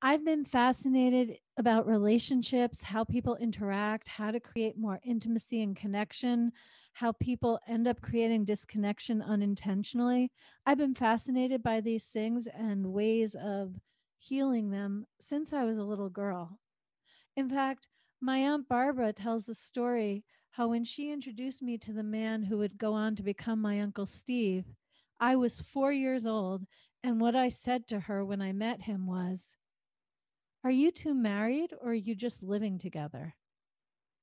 I've been fascinated about relationships, how people interact, how to create more intimacy and connection, how people end up creating disconnection unintentionally. I've been fascinated by these things and ways of healing them since I was a little girl. In fact, my Aunt Barbara tells the story how when she introduced me to the man who would go on to become my Uncle Steve, I was 4 years old, and what I said to her when I met him was, "Are you two married or are you just living together?"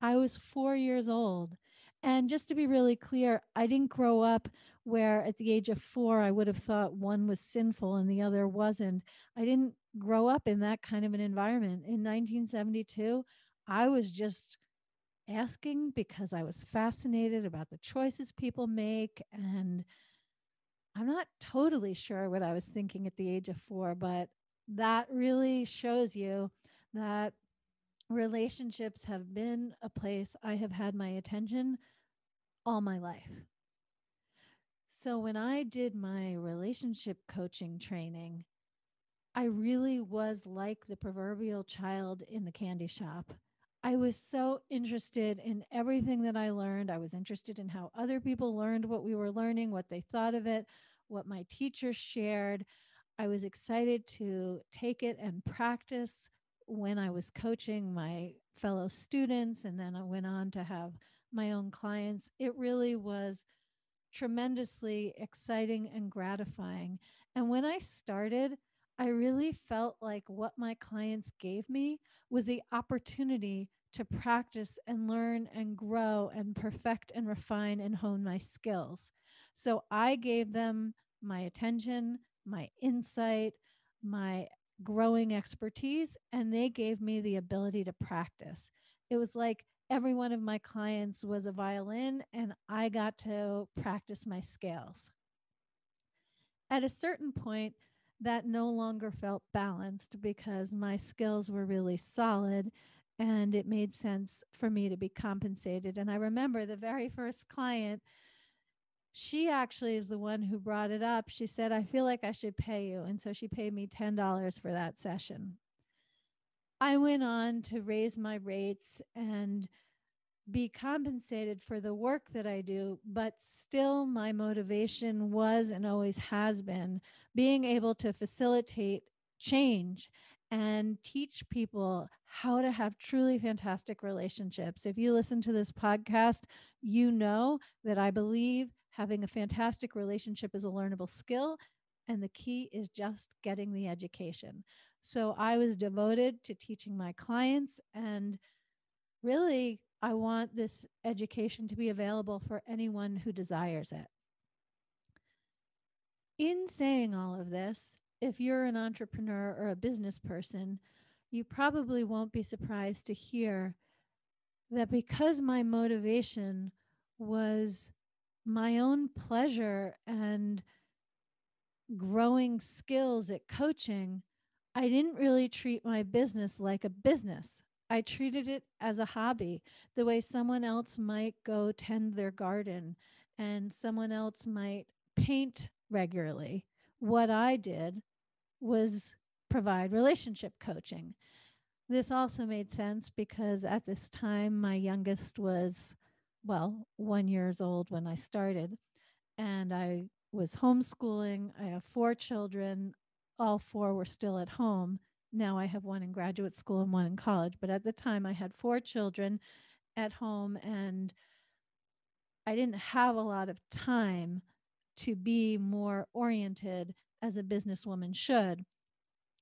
I was 4 years old. And just to be really clear, I didn't grow up where at the age of 4, I would have thought one was sinful and the other wasn't. I didn't grow up in that kind of an environment. In 1972, I was just asking because I was fascinated about the choices people make. And I'm not totally sure what I was thinking at the age of 4, but that really shows you that relationships have been a place I have had my attention all my life. So when I did my relationship coaching training, I really was like the proverbial child in the candy shop. I was so interested in everything that I learned. I was interested in how other people learned what we were learning, what they thought of it, what my teachers shared. I was excited to take it and practice when I was coaching my fellow students, and then I went on to have my own clients. It really was tremendously exciting and gratifying. And when I started, I really felt like what my clients gave me was the opportunity to practice and learn and grow and perfect and refine and hone my skills. So I gave them my attention, my insight, my growing expertise, and they gave me the ability to practice. It was like every one of my clients was a violin and I got to practice my scales. At a certain point, that no longer felt balanced because my skills were really solid and it made sense for me to be compensated. And I remember the very first client, she actually is the one who brought it up. She said, "I feel like I should pay you." And so she paid me $10 for that session. I went on to raise my rates and be compensated for the work that I do, but still my motivation was and always has been being able to facilitate change and teach people how to have truly fantastic relationships. If you listen to this podcast, you know that I believe having a fantastic relationship is a learnable skill. And the key is just getting the education. So I was devoted to teaching my clients, and really, I want this education to be available for anyone who desires it. In saying all of this, if you're an entrepreneur or a business person, you probably won't be surprised to hear that because my motivation was my own pleasure and growing skills at coaching, I didn't really treat my business like a business. I treated it as a hobby, the way someone else might go tend their garden and someone else might paint regularly. What I did was provide relationship coaching. This also made sense because at this time, my youngest was, well, 1 years old when I started, and I was homeschooling. I have 4 children. All four were still at home. Now I have one in graduate school and one in college. But at the time, I had 4 children at home, and I didn't have a lot of time to be more oriented as a businesswoman should.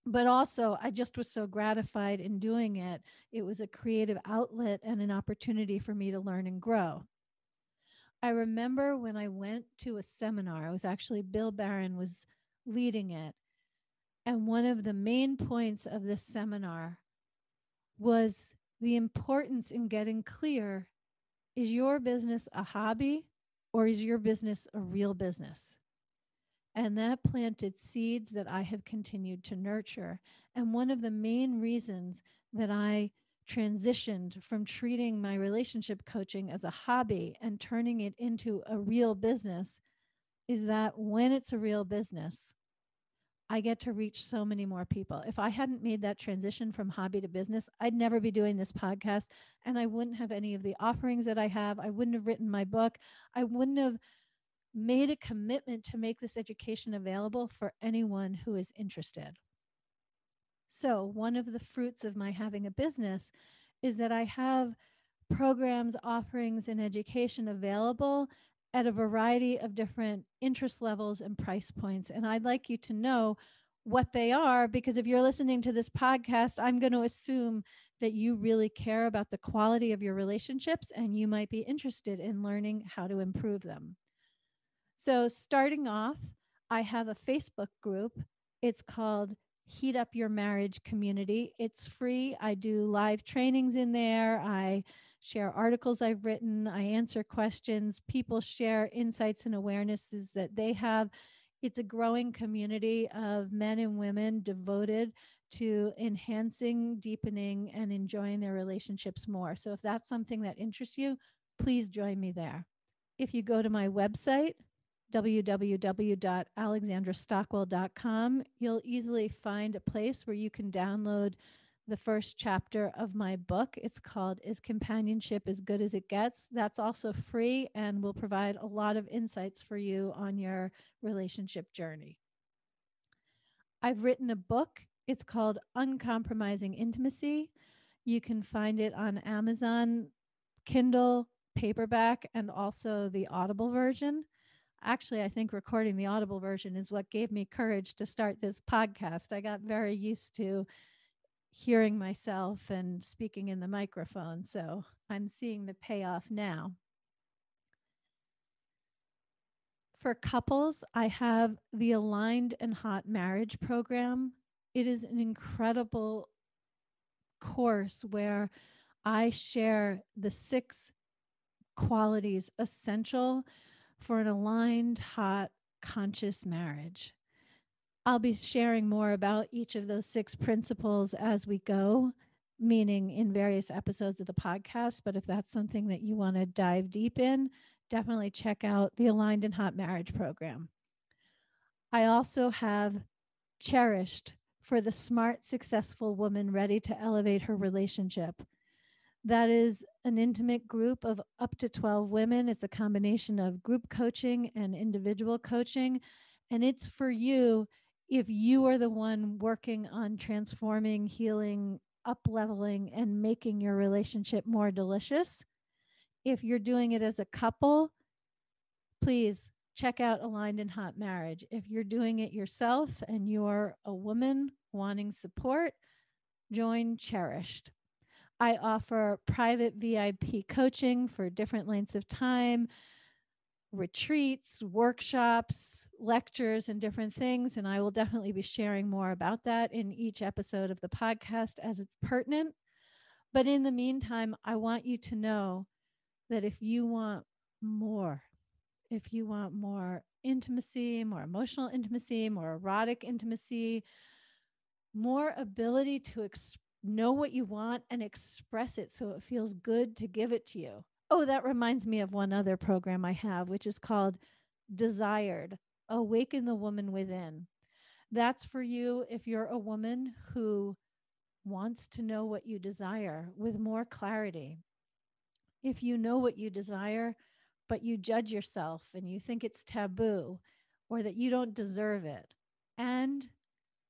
But also, I just was so gratified in doing it. It was a creative outlet and an opportunity for me to learn and grow. I remember when I went to a seminar, I was actually, Bill Barron was leading it. And one of the main points of this seminar was the importance in getting clear, is your business a hobby or is your business a real business? And that planted seeds that I have continued to nurture. And one of the main reasons that I transitioned from treating my relationship coaching as a hobby and turning it into a real business is that when it's a real business, I get to reach so many more people. If I hadn't made that transition from hobby to business, I'd never be doing this podcast, and I wouldn't have any of the offerings that I have. I wouldn't have written my book. I wouldn't have made a commitment to make this education available for anyone who is interested. So, one of the fruits of my having a business is that I have programs, offerings, and education available at a variety of different interest levels and price points. And I'd like you to know what they are, because if you're listening to this podcast, I'm going to assume that you really care about the quality of your relationships and you might be interested in learning how to improve them. So, starting off, I have a Facebook group. It's called Heat Up Your Marriage Community. It's free. I do live trainings in there. I share articles I've written. I answer questions. People share insights and awarenesses that they have. It's a growing community of men and women devoted to enhancing, deepening, and enjoying their relationships more. So, if that's something that interests you, please join me there. If you go to my website, www.alexandrastockwell.com, you'll easily find a place where you can download the first chapter of my book. It's called Is Companionship as Good as It Gets? That's also free and will provide a lot of insights for you on your relationship journey. I've written a book. It's called Uncompromising Intimacy. You can find it on Amazon, Kindle, paperback, and also the Audible version. Actually, I think recording the Audible version is what gave me courage to start this podcast. I got very used to hearing myself and speaking in the microphone, so I'm seeing the payoff now. For couples, I have the Aligned and Hot Marriage program. It is an incredible course where I share the 6 qualities essential for an aligned, hot, conscious marriage. I'll be sharing more about each of those 6 principles as we go, meaning in various episodes of the podcast. But if that's something that you want to dive deep in, definitely check out the Aligned and Hot Marriage program. I also have Cherished for the smart, successful woman ready to elevate her relationship. That is an intimate group of up to 12 women. It's a combination of group coaching and individual coaching. And it's for you if you are the one working on transforming, healing, up leveling, and making your relationship more delicious. If you're doing it as a couple, please check out Aligned and Hot Marriage. If you're doing it yourself and you're a woman wanting support, join Cherished. I offer private VIP coaching for different lengths of time, retreats, workshops, lectures, and different things. And I will definitely be sharing more about that in each episode of the podcast as it's pertinent. But in the meantime, I want you to know that if you want more, if you want more intimacy, more emotional intimacy, more erotic intimacy, more ability to know what you want and express it so it feels good to give it to you. Oh, that reminds me of one other program I have, which is called Desired, Awaken the Woman Within. That's for you if you're a woman who wants to know what you desire with more clarity. If you know what you desire, but you judge yourself and you think it's taboo or that you don't deserve it, and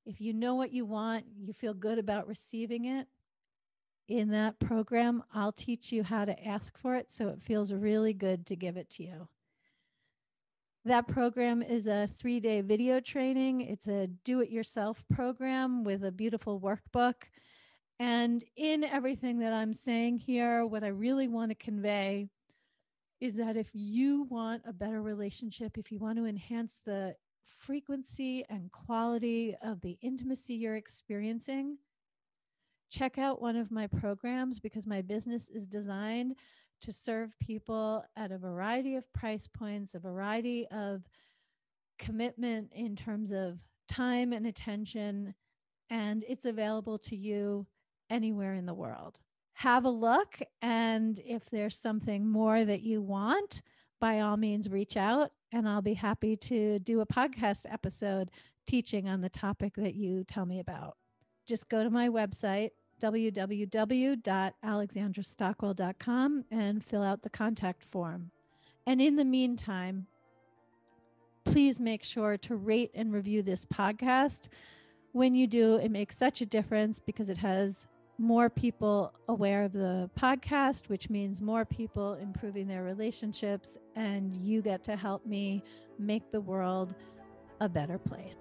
if you know what you want, you feel good about receiving it, in that program, I'll teach you how to ask for it so it feels really good to give it to you. That program is a 3-day video training. It's a do-it-yourself program with a beautiful workbook. And in everything that I'm saying here, what I really want to convey is that if you want a better relationship, if you want to enhance the frequency and quality of the intimacy you're experiencing, check out one of my programs, because my business is designed to serve people at a variety of price points, a variety of commitment in terms of time and attention, and it's available to you anywhere in the world. Have a look, and if there's something more that you want, by all means reach out and I'll be happy to do a podcast episode teaching on the topic that you tell me about. Just go to my website, www.alexandrastockwell.com, and fill out the contact form. And in the meantime, please make sure to rate and review this podcast. When you do, it makes such a difference because it has more people aware of the podcast, which means more people improving their relationships, and you get to help me make the world a better place.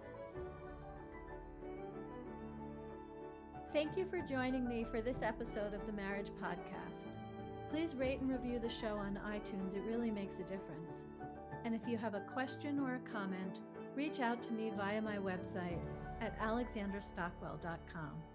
Thank you for joining me for this episode of the Marriage Podcast. Please rate and review the show on iTunes. It really makes a difference. And if you have a question or a comment, reach out to me via my website at alexandrastockwell.com.